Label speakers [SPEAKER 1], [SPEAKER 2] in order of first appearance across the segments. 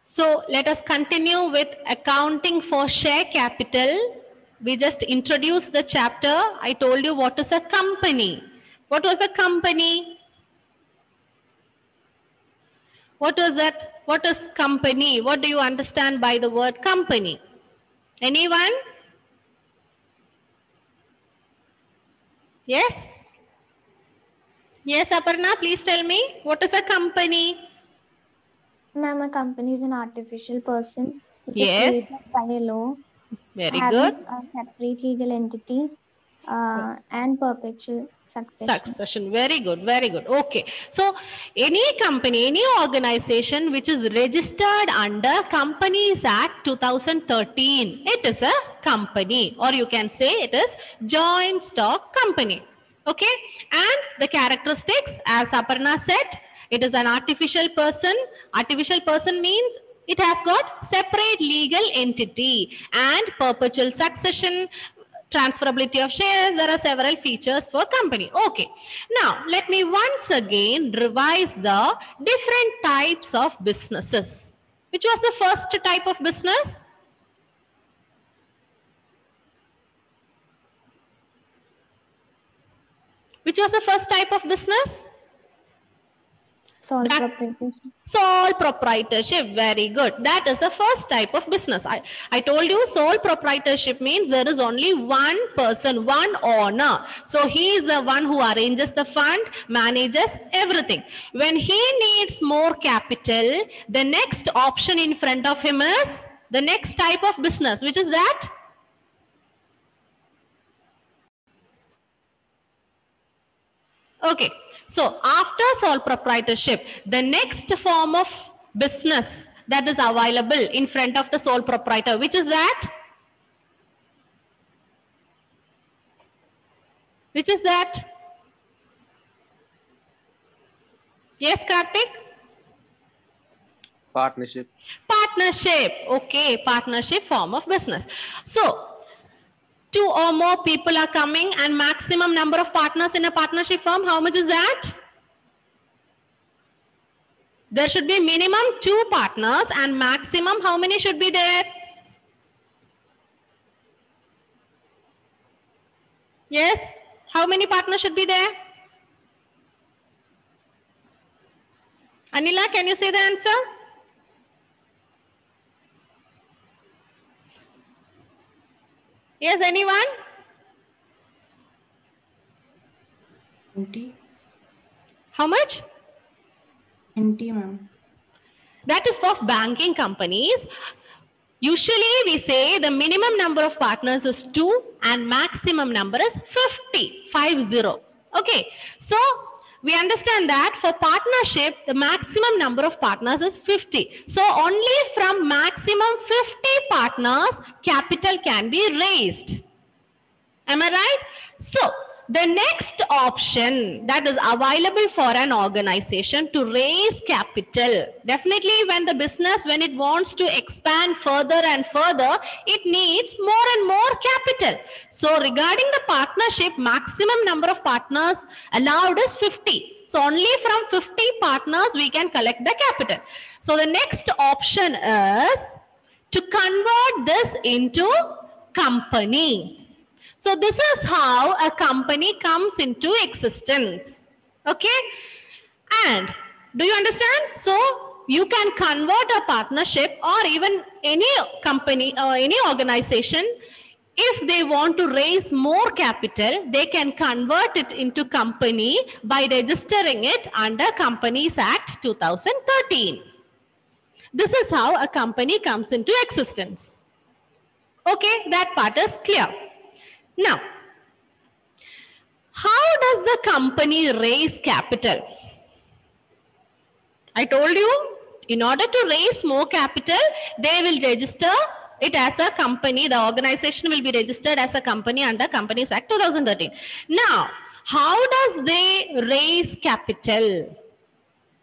[SPEAKER 1] So let us continue with accounting for share capital. We just introduced the chapter. I told you what is a company. What was a company? What was that? What is company? What do you understand by the word company? Anyone? Yes? Yes, Aparna, please tell me. What is a company?
[SPEAKER 2] Ma'am, a company is an artificial person which is
[SPEAKER 1] Yes.
[SPEAKER 2] created by a law,
[SPEAKER 1] Very
[SPEAKER 2] having
[SPEAKER 1] good.
[SPEAKER 2] a separate legal entity and perpetual succession.
[SPEAKER 1] Succession. Very good. Very good. Okay. So, any company, any organization which is registered under Companies Act 2013, it is a company, or you can say it is joint stock company. Okay. And the characteristics, as Aparna said, it is an artificial person. Artificial person means it has got separate legal entity and perpetual succession, transferability of shares. There are several features for company. Okay. Now, let me once again revise the different types of businesses. Which was the first type of business? Which was the first type of business?
[SPEAKER 2] Sole proprietorship.
[SPEAKER 1] Sole proprietorship. Very good. That is the first type of business. I told you sole proprietorship means there is only one person, one owner. So he is the one who arranges the fund, manages everything. When he needs more capital, the next option in front of him is the next type of business. Which is that? Okay. So after sole proprietorship, the next form of business that is available in front of the sole proprietor, which is that? Which is that? Yes, Karthik?
[SPEAKER 3] Partnership.
[SPEAKER 1] Partnership. Okay, partnership form of business. So, 2 or more people are coming and maximum number of partners in a partnership firm, how much is that? There should be minimum 2 partners and maximum how many should be there? Yes? How many partners should be there? Anila, can you say the answer? Yes, anyone?
[SPEAKER 4] 20.
[SPEAKER 1] How much?
[SPEAKER 4] 20, ma'am.
[SPEAKER 1] That is for banking companies. Usually we say the minimum number of partners is 2 and maximum number is 50. Okay. So we understand that for partnership, the maximum number of partners is 50. So only from maximum 50 partners, capital can be raised. Am I right? So the next option that is available for an organization to raise capital, definitely when the business, when it wants to expand further and further, it needs more and more capital. So regarding the partnership, maximum number of partners allowed is 50. So only from 50 partners we can collect the capital. So the next option is to convert this into company. So this is how a company comes into existence. Okay? And do you understand? So you can convert a partnership or even any company or any organization. If they want to raise more capital, they can convert it into company by registering it under Companies Act 2013. This is how a company comes into existence. Okay, that part is clear. Now, how does the company raise capital? I told you, in order to raise more capital, they will register it as a company. The organization will be registered as a company under Companies Act 2013. Now, how does they raise capital?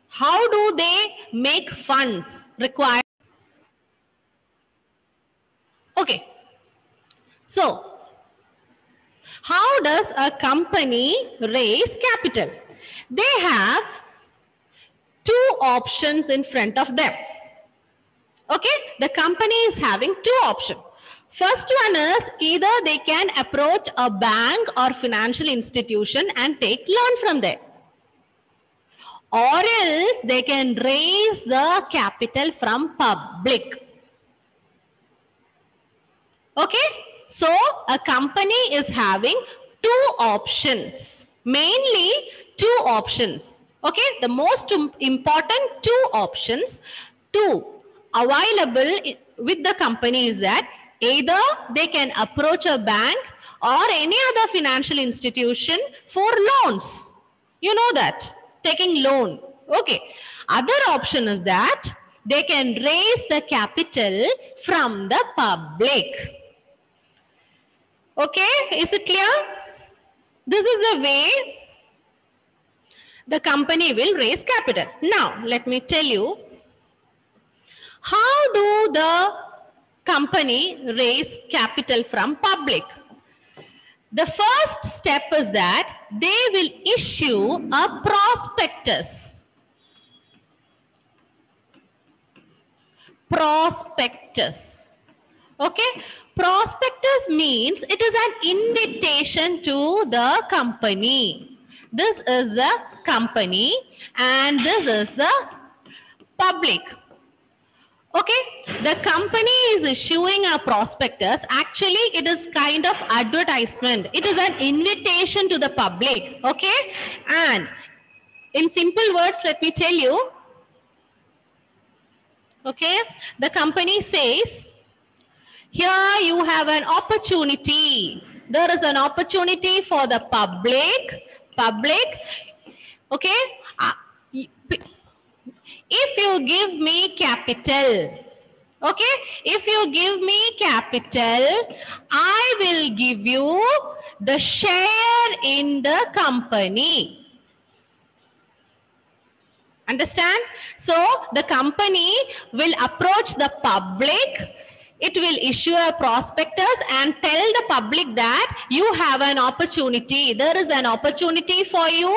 [SPEAKER 1] How do they make funds required? Okay. So, how does a company raise capital? They have 2 options in front of them. Okay, the company is having two options. First one is either they can approach a bank or financial institution and take loan from there, or else they can raise the capital from public. Okay, so a company is having two options, mainly two options. Okay, the most important two options available with the company is that either they can approach a bank or any other financial institution for loans. You know that, taking loan. Okay. Other option is that they can raise the capital from the public. Okay, is it clear? This is the way the company will raise capital. Now, let me tell you, how do the company raise capital from public? The first step is that they will issue a prospectus. Prospectus. Okay, prospectus means it is an invitation to the company. This is the company and this is the public. Okay, the company is issuing a prospectus. Actually, it is kind of advertisement. It is an invitation to the public. Okay, and in simple words, let me tell you. Okay, the company says, here you have an opportunity. There is an opportunity for the public. Okay, if you give me capital, okay, if you give me capital, I will give you the share in the company. Understand? So the company will approach the public. It will issue a prospectus and tell the public that you have an opportunity. There is an opportunity for you.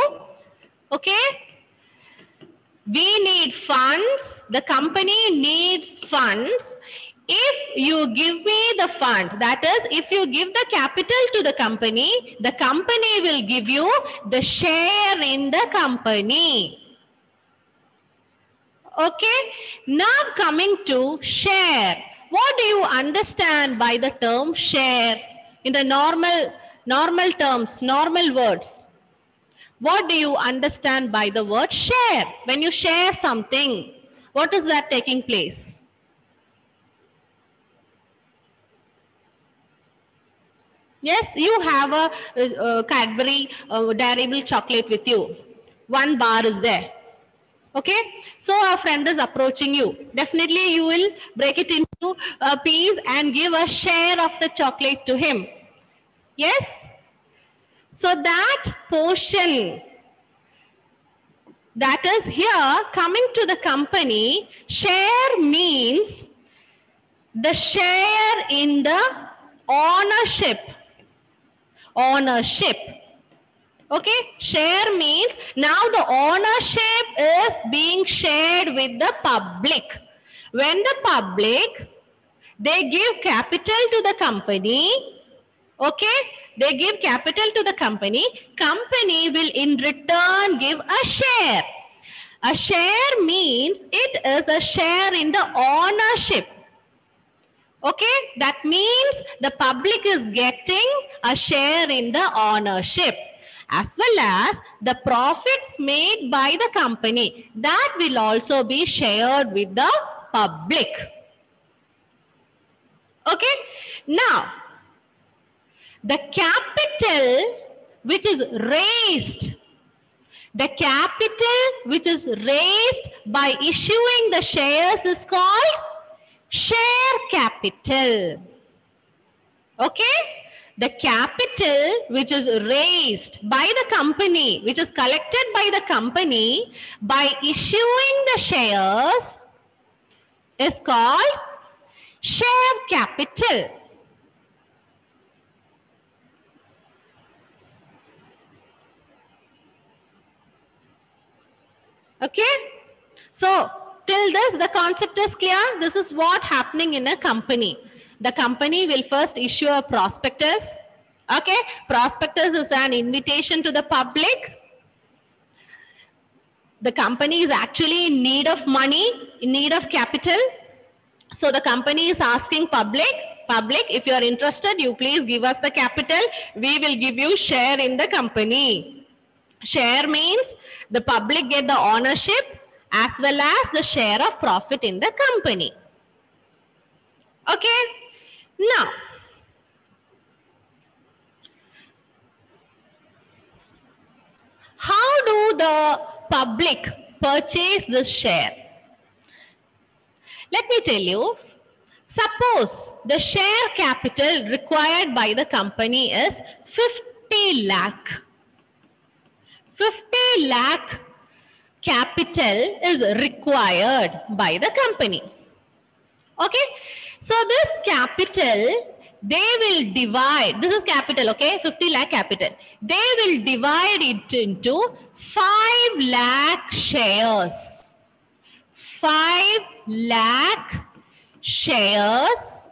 [SPEAKER 1] Okay? We need funds. The company needs funds. If you give me the fund, that is, if you give the capital to the company will give you the share in the company. Okay? Now coming to share. What do you understand by the term share in the normal terms, normal words? What do you understand by the word share? When you share something, what is that taking place? Yes, you have a Cadbury Dairy Milk chocolate with you. One bar is there. Okay, so a friend is approaching you. Definitely you will break it into a piece and give a share of the chocolate to him. Yes? So that portion, that is here coming to the company, share means the share in the ownership. Ownership. Okay, share means now the ownership is being shared with the public. When the public, they give capital to the company, okay, they give capital to the company will in return give a share. A share means it is a share in the ownership. Okay, that means the public is getting a share in the ownership, as well as the profits made by the company, that will also be shared with the public. Okay, now the capital which is raised, by issuing the shares is called share capital. Okay, the capital which is raised by the company, which is collected by the company by issuing the shares, is called share capital. Okay, so till this, the concept is clear. This is what happening in a company. The company will first issue a prospectus. Okay, prospectus is an invitation to the public. The company is actually in need of money, in need of capital. So the company is asking public, if you are interested, you please give us the capital. We will give you share in the company. Share means the public get the ownership as well as the share of profit in the company. Okay. Now, how do the public purchase this share? Let me tell you, suppose the share capital required by the company is 50 lakh. 50 lakh capital is required by the company. Okay. So this capital, they will divide, this is capital, okay, 50 lakh capital. They will divide it into 5 lakh shares. 5 lakh shares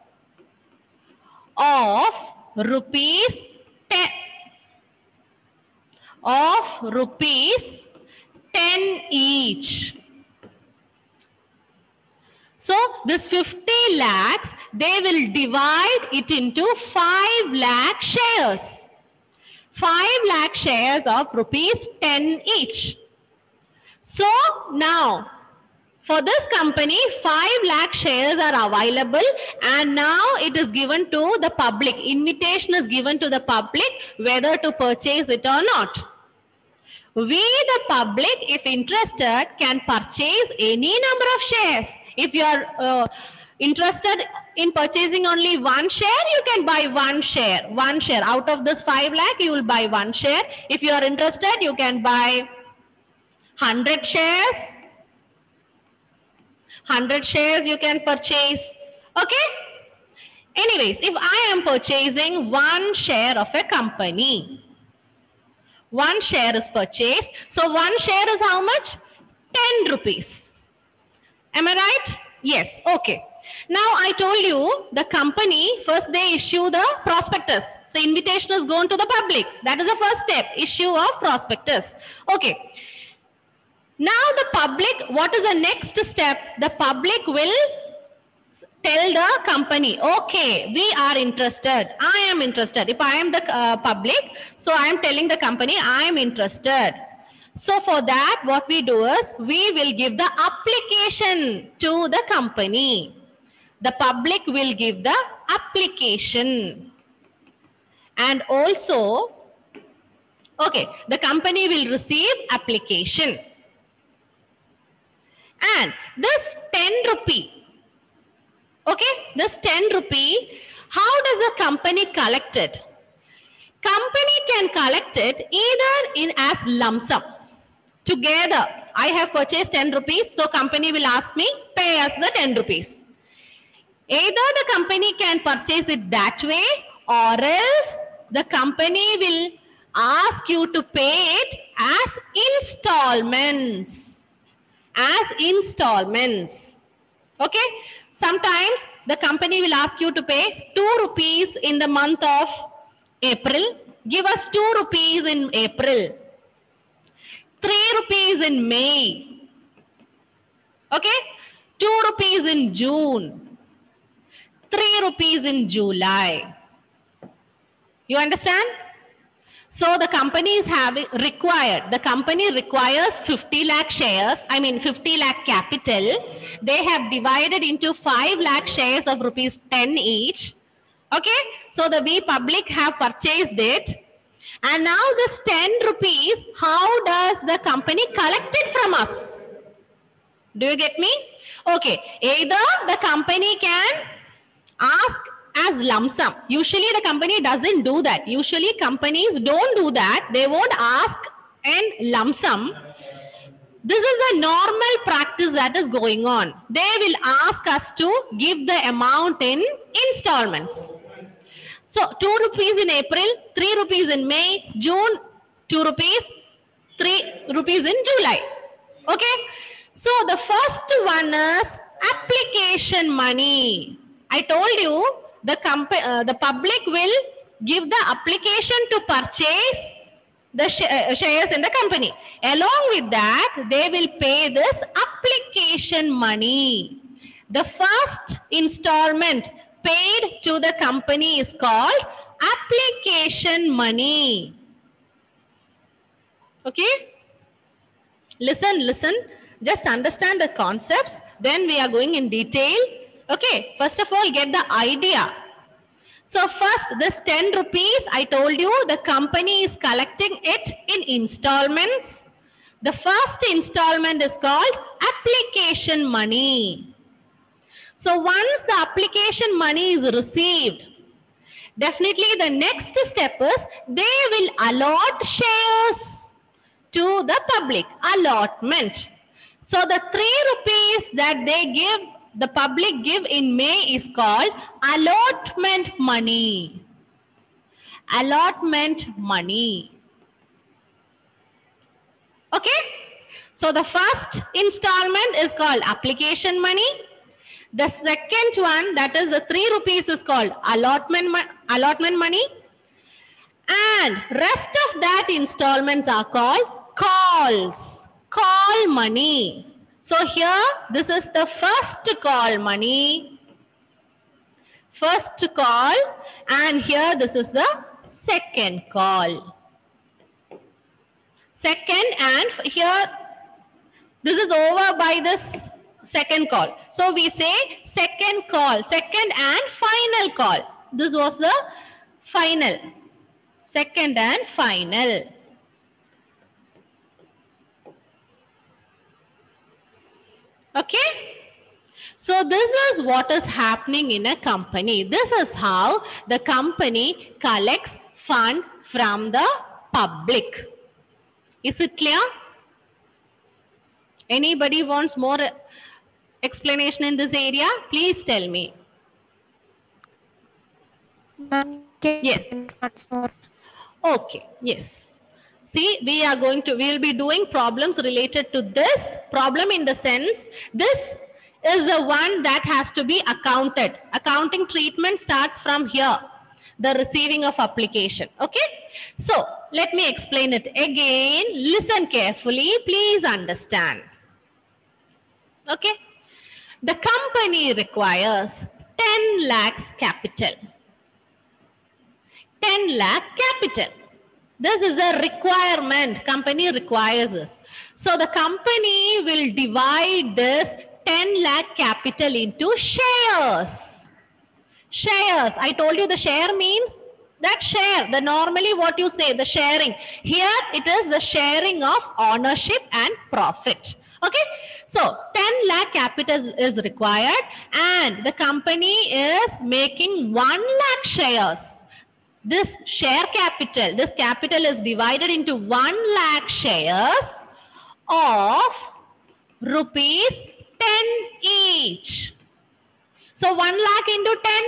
[SPEAKER 1] of rupees 10. Of rupees 10 each. So this 50 lakhs, they will divide it into 5 lakh shares. 5 lakh shares of rupees 10 each. So now, for this company, 5 lakh shares are available and now it is given to the public. Invitation is given to the public whether to purchase it or not. We, the public, if interested, can purchase any number of shares. If you are interested in purchasing only one share, you can buy one share. One share. Out of this 5 lakh, you will buy one share. If you are interested, you can buy 100 shares. 100 shares you can purchase. Okay? Anyways, if I am purchasing one share of a company, one share is purchased. So one share is how much? 10 rupees. Am I right? Yes. Okay. Now I told you the company, first they issue the prospectus. So invitation is going to the public. That is the first step, issue of prospectus. Okay. Now the public, what is the next step? The public will tell the company, okay, we are interested. I am interested. If I am the public, so I am telling the company, I am interested. So for that, what we do is, we will give the application to the company. The public will give the application. And also, okay, the company will receive application. And this 10 rupee, okay, this 10 rupee, how does the company collect it? Company can collect it either in as lump sum. Together, I have purchased 10 rupees, so company will ask me, pay us the 10 rupees. Either the company can purchase it that way, or else the company will ask you to pay it as installments. As installments. Okay? Sometimes the company will ask you to pay 2 rupees in the month of April. Give us 2 rupees in April. 3 rupees in May. Okay? 2 rupees in June. 3 rupees in July. You understand? So the company is the company requires 50 lakh shares, 50 lakh capital. They have divided into 5 lakh shares of rupees 10 each. Okay, so we public have purchased it. And now this 10 rupees, how does the company collect it from us? Do you get me? Okay, either the company can ask as lump sum. Usually the company doesn't do that. Usually companies don't do that. They won't ask in lump sum. This is a normal practice that is going on. They will ask us to give the amount in installments. So 2 rupees in April, 3 rupees in May, June, 2 rupees, 3 rupees in July. Okay. So the first one is application money. I told you the public will give the application to purchase the shares in the company. Along with that, they will pay this application money. The first installment paid to the company is called application money. Okay? Listen. Just understand the concepts. Then we are going in detail. Okay. First of all, get the idea. So first, this 10 rupees, I told you the company is collecting it in installments. The first installment is called application money. So once the application money is received, definitely the next step is they will allot shares to the public. Allotment. So the 3 rupees that the public give in May is called allotment money. Allotment money. Okay? So the first installment is called application money. The second one, that is the 3 rupees, is called allotment money. And rest of that installments are called calls. Call money. So here, this is the first call money. First call. And here, this is the second call. Second, and here, this is over by this second call. So we say second call, second and final call. This was the final. Second and final. Okay? So this is what is happening in a company. This is how the company collects fund from the public. Is it clear? Anybody wants more explanation in this area? Please tell me. Yes. Okay. Yes. See, we will be doing problems related to this problem, in the sense, this is the one that has to be accounted. Accounting treatment starts from here, the receiving of application. Okay. So let me explain it again. Listen carefully. Please understand. Okay. The company requires 10 lakhs capital. 10 lakh capital. This is a requirement. Company requires this. So the company will divide this 10 lakh capital into shares. Shares. I told you the share means that share. The normally what you say, the sharing. Here it is the sharing of ownership and profit. Okay. So 10 lakh capital is required, and the company is making 1 lakh shares. This share capital, this capital is divided into 1 lakh shares of rupees 10 each. So 1 lakh into 10.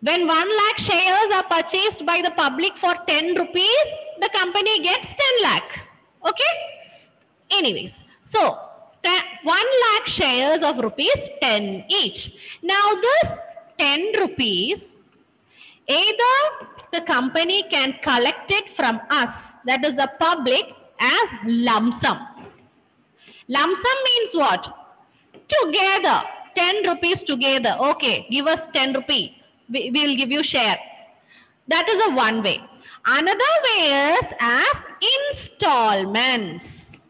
[SPEAKER 1] When 1 lakh shares are purchased by the public for 10 rupees, the company gets 10 lakh. Okay? Anyways, so 1 lakh shares of rupees 10 each. Now this 10 rupees, either the company can collect it from us, that is the public, as lump sum. Lump sum means what? Together, 10 rupees together. Okay, give us 10 rupees. We will give you share. That is a one way. Another way is as installments.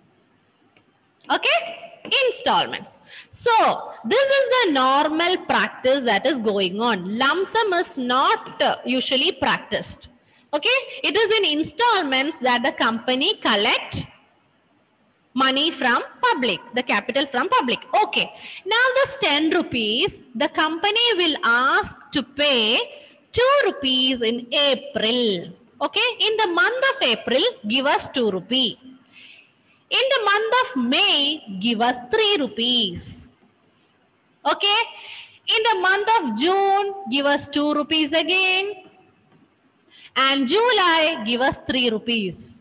[SPEAKER 1] Okay? Installments. So, this is the normal practice that is going on. Lump sum is not usually practiced. Okay? It is in installments that the company collect money from public, the capital from public. Okay. Now this 10 rupees, the company will ask to pay 2 rupees in April. Okay. In the month of April, give us 2 rupees. In the month of May, give us 3 rupees. Okay. In the month of June, give us 2 rupees again. And July, give us 3 rupees.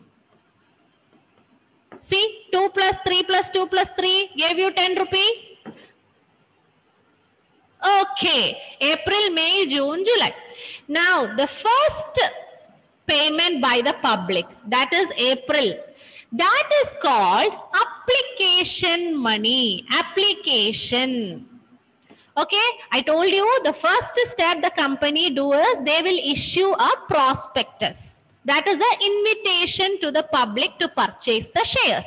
[SPEAKER 1] See, 2 plus 3 plus 2 plus 3 gave you 10 rupee. Okay, April, May, June, July. Now, the first payment by the public, that is April. That is called application money. Application. Okay, I told you the first step the company do is they will issue a prospectus. That is an invitation to the public to purchase the shares.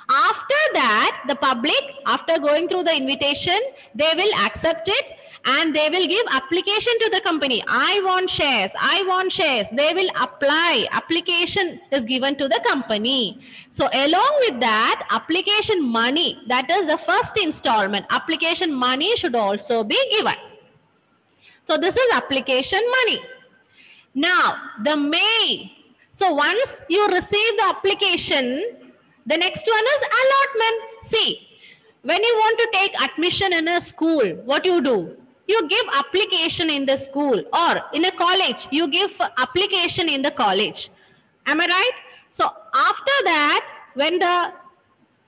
[SPEAKER 1] After that, the public, after going through the invitation, they will accept it and they will give application to the company. I want shares. I want shares. They will apply. Application is given to the company. So along with that, application money, that is the first installment. Application money should also be given. So this is application money. Now, the May. So once you receive the application, the next one is allotment. See, when you want to take admission in a school, what you do? You give application in the school, or in a college, you give application in the college. Am I right? So after that, when the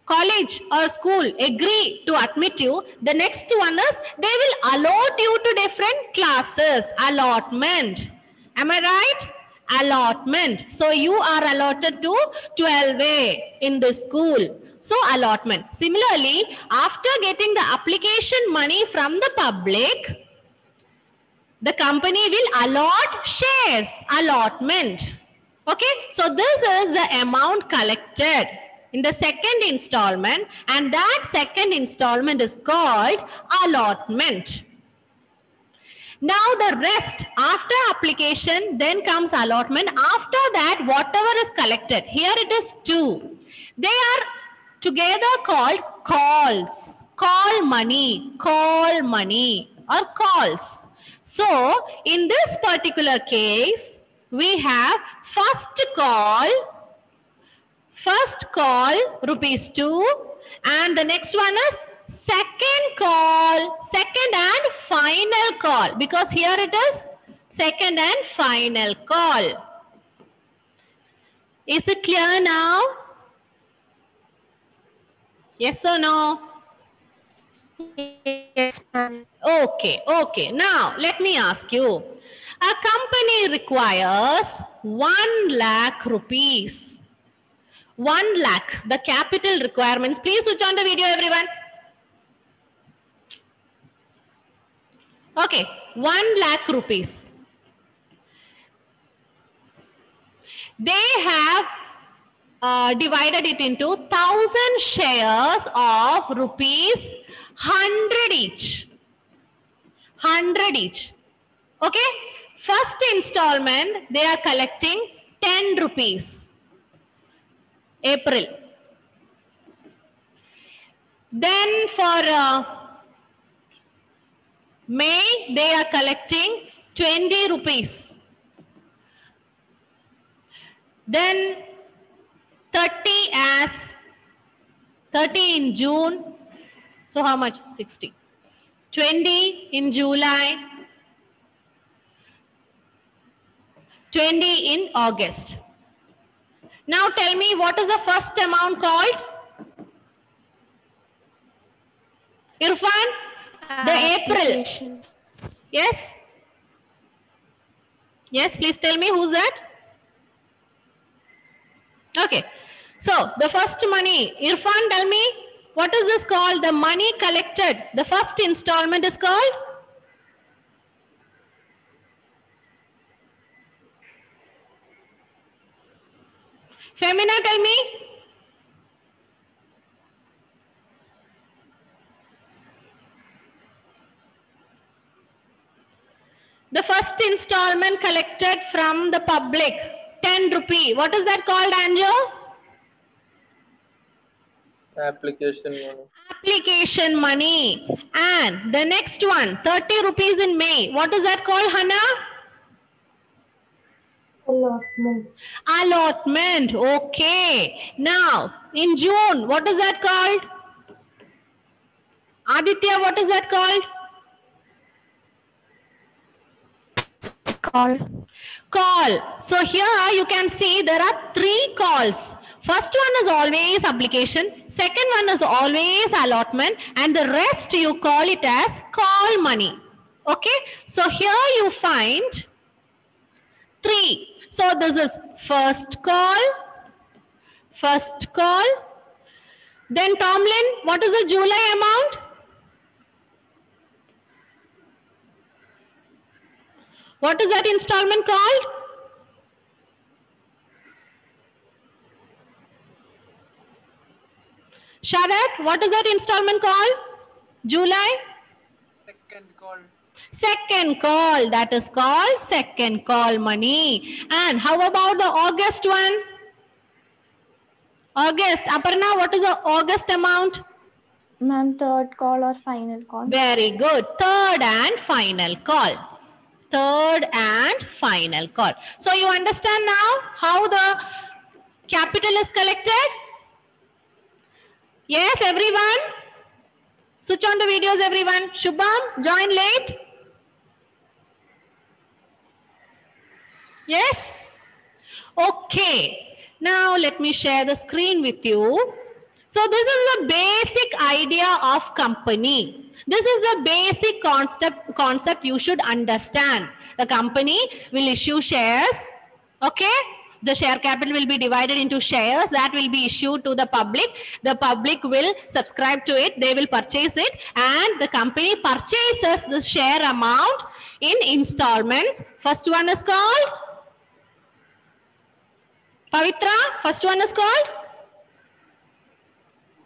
[SPEAKER 1] college or school agree to admit you, the next one is they will allot you to different classes. Allotment. Am I right? Allotment. So you are allotted to 12A in the school. So allotment. Similarly, after getting the application money from the public, the company will allot shares. Allotment. Okay. So this is the amount collected in the second installment, and that second installment is called allotment. Now the rest, after application, then comes allotment. After that, whatever is collected, here it is 2. They are together called calls. Call money or calls. So in this particular case, we have first call rupees 2, and the next one is second and final call, because here it is second and final call. Is it clear now? Yes or no?
[SPEAKER 2] Yes, ma'am.
[SPEAKER 1] Okay. Now, let me ask you. A company requires 1 lakh rupees. 1 lakh, the capital requirements. Please switch on the video, everyone. Okay, 1 lakh rupees. They have divided it into 1,000 shares of rupees 100 each. 100 each. Okay, first installment they are collecting 10 rupees. April. Then for May, they are collecting 20 rupees. Then 30 in June. So how much? 60. 20 in July. 20 in August. Now tell me, what is the first amount called? Irfan? The April. Yes? Yes, please tell me, who's that? Okay. So, the first money. Irfan, tell me, what is this called? The money collected. The first installment is called? Femina, tell me. The first installment collected from the public, 10 rupee. What is that called, Anjo?
[SPEAKER 3] Application money.
[SPEAKER 1] Application money. And the next one, 30 rupees in May. What is that called, Hannah?
[SPEAKER 2] Allotment.
[SPEAKER 1] Allotment. Okay. Now, in June, what is that called? Aditya, what is that called?
[SPEAKER 2] Call.
[SPEAKER 1] Call. So here you can see there are 3 calls. First one is always obligation, second one is always allotment, and the rest you call it as call money. Okay, so here you find 3. So this is first call. Then Tomlin, what is the July amount? What is that installment called? Sharat, what is that installment called? July?
[SPEAKER 3] Second call.
[SPEAKER 1] Second call, that is called second call money. And how about the August one? August, Aparna, what is the August amount?
[SPEAKER 2] Ma'am, third call or final call?
[SPEAKER 1] Very good, third and final call. Third and final call. So you understand now how the capital is collected? Yes, everyone? Switch on the videos, everyone. Shubham, join late. Yes? Okay. Now let me share the screen with you. So this is the basic idea of company. This is the basic concept you should understand. The company will issue shares. Okay? The share capital will be divided into shares that will be issued to the public. The public will subscribe to it. They will purchase it. And the company purchases the share amount in installments. First one is called? Pavitra, first one is called?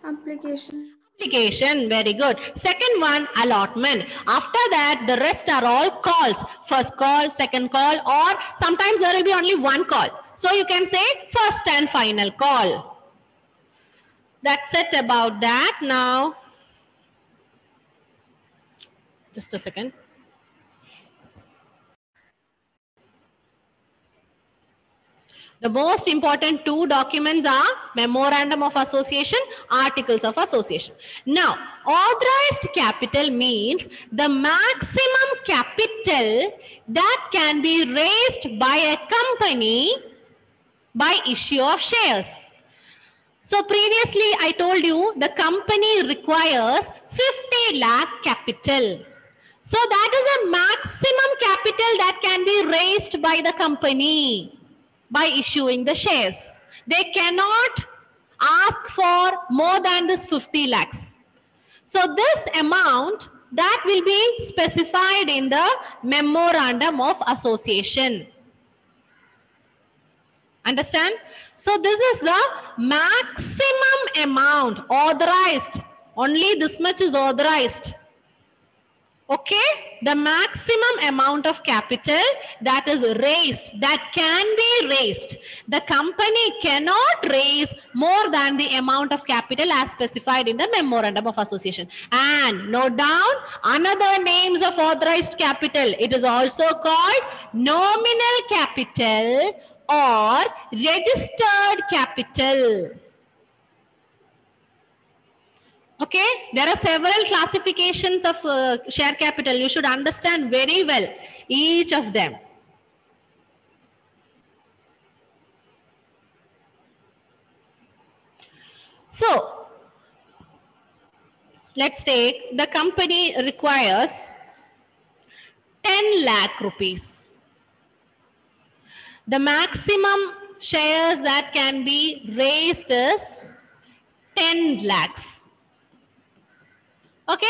[SPEAKER 2] Application.
[SPEAKER 1] Application, very good. Second one, allotment. After that, the rest are all calls. First call, second call, or sometimes there will be only one call. So you can say first and final call. That's it about that. Now, just a second. The most important 2 documents are Memorandum of Association, Articles of Association. Now, authorized capital means the maximum capital that can be raised by a company by issue of shares. So previously I told you the company requires 50 lakh capital. So that is a maximum capital that can be raised by the company by issuing the shares. They cannot ask for more than this 50 lakhs. So this amount that will be specified in the Memorandum of Association. Understand? So this is the maximum amount authorized. Only this much is authorized. Okay, the maximum amount of capital that is raised, that can be raised. The company cannot raise more than the amount of capital as specified in the Memorandum of Association. And note down another names of authorized capital. It is also called nominal capital or registered capital. Okay, there are several classifications of share capital. You should understand very well each of them. So, let's take the company requires 10 lakh rupees. The maximum shares that can be raised is 10 lakhs. Okay,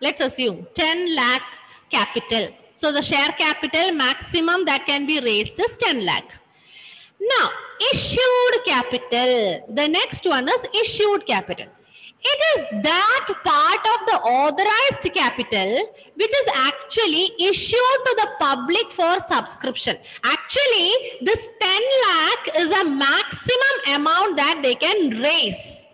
[SPEAKER 1] let's assume 10 lakh capital. So the share capital maximum that can be raised is 10 lakh. Now, issued capital. The next one is issued capital. It is that part of the authorized capital which is actually issued to the public for subscription. Actually, this 10 lakh is a maximum amount that they can raise.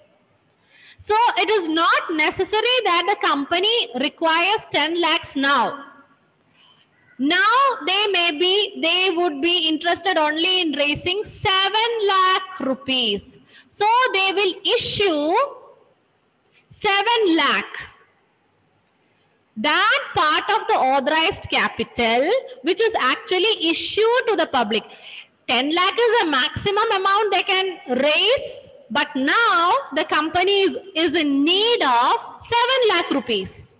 [SPEAKER 1] So it is not necessary that the company requires 10 lakhs now. Now they would be interested only in raising 7 lakh rupees. So they will issue 7 lakh. That part of the authorized capital which is actually issued to the public. 10 lakh is the maximum amount they can raise, but now the company is in need of 7 lakh rupees.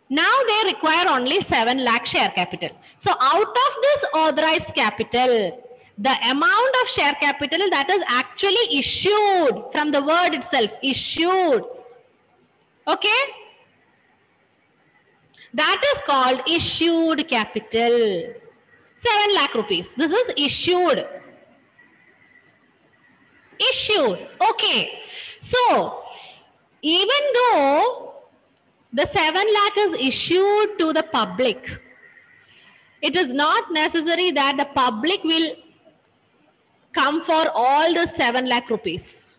[SPEAKER 1] Now they require only 7 lakh share capital. So out of this authorized capital, the amount of share capital that is actually issued, from the word itself, issued. Okay? That is called issued capital. 7 lakh rupees. This is issued. Issued. Okay. So, even though the 7 lakh is issued to the public, it is not necessary that the public will come for all the 7 lakh rupees.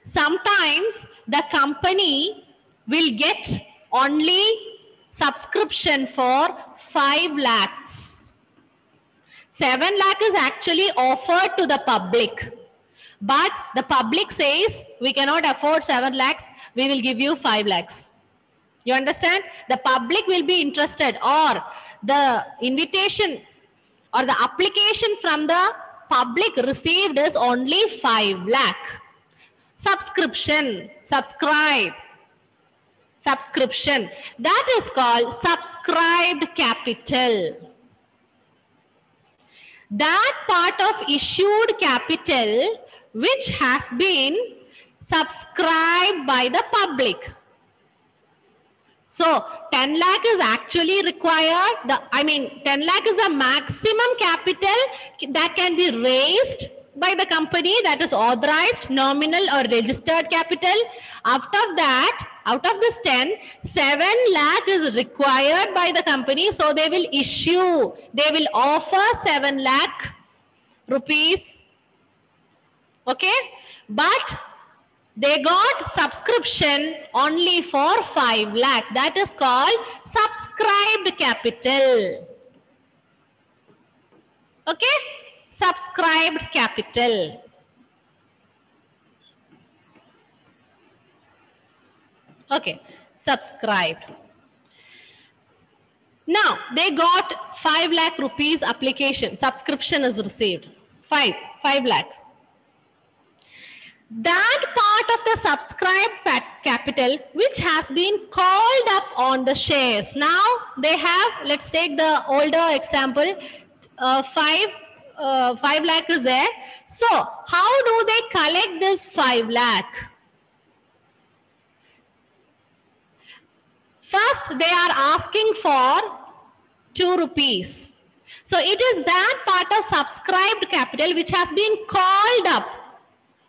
[SPEAKER 1] Sometimes the company will get only subscription for 5 lakhs. 7 lakh is actually offered to the public. But the public says, we cannot afford 7 lakhs, we will give you 5 lakhs. You understand? The public will be interested, or the invitation or the application from the public received is only 5 lakh. Subscription, subscribe. Subscription. That is called subscribed capital. That part of issued capital which has been subscribed by the public. So 10 lakh is actually required. 10 lakh is the maximum capital that can be raised by the company, that is authorized, nominal or registered capital. Out of this 10, 7 lakh is required by the company. So they will offer 7 lakh rupees. Okay. But they got subscription only for 5 lakh. That is called subscribed capital. Okay. Subscribed capital. Okay. Subscribed. Now, they got 5 lakh rupees application. Subscription is received. 5 lakh. That part of the subscribed capital which has been called up on the shares. Now they have, let's take the older example, 5 lakh is there. So how do they collect this 5 lakh? First they are asking for 2 rupees. So it is that part of subscribed capital which has been called up.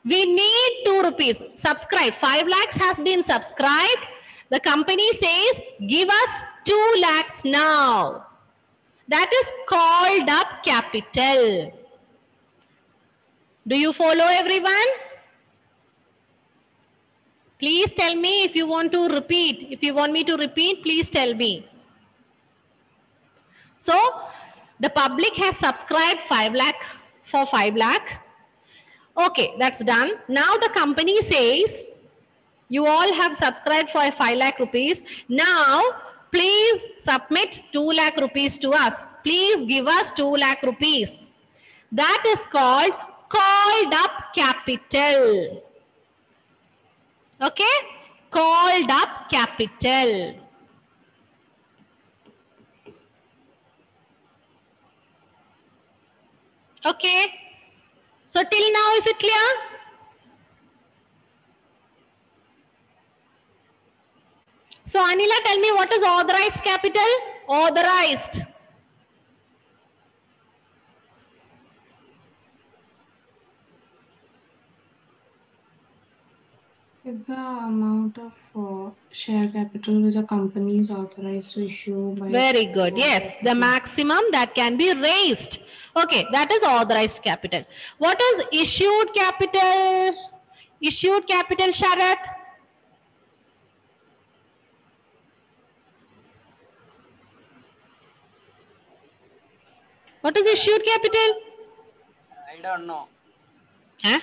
[SPEAKER 1] We need 2 rupees. Subscribe. 5 lakhs has been subscribed. The company says, give us 2 lakhs now. That is called up capital. Do you follow, everyone? Please tell me if you want to repeat. If you want me to repeat, please tell me. So, the public has subscribed 5 lakh for 5 lakh. Okay, that's done. Now the company says, you all have subscribed for 5 lakh rupees. Now, please submit 2 lakh rupees to us. Please give us 2 lakh rupees. That is called up capital. Okay? Called up capital. Okay? So till now, is it clear? So Anila, tell me, what is authorized capital? Authorized.
[SPEAKER 4] Is the amount of share capital which a company is authorized to issue by...
[SPEAKER 1] Very good. Yes, the maximum that can be raised. Okay, that is authorized capital. What is issued capital? Issued capital, Sharath? What is issued capital?
[SPEAKER 3] I don't know.
[SPEAKER 1] Huh?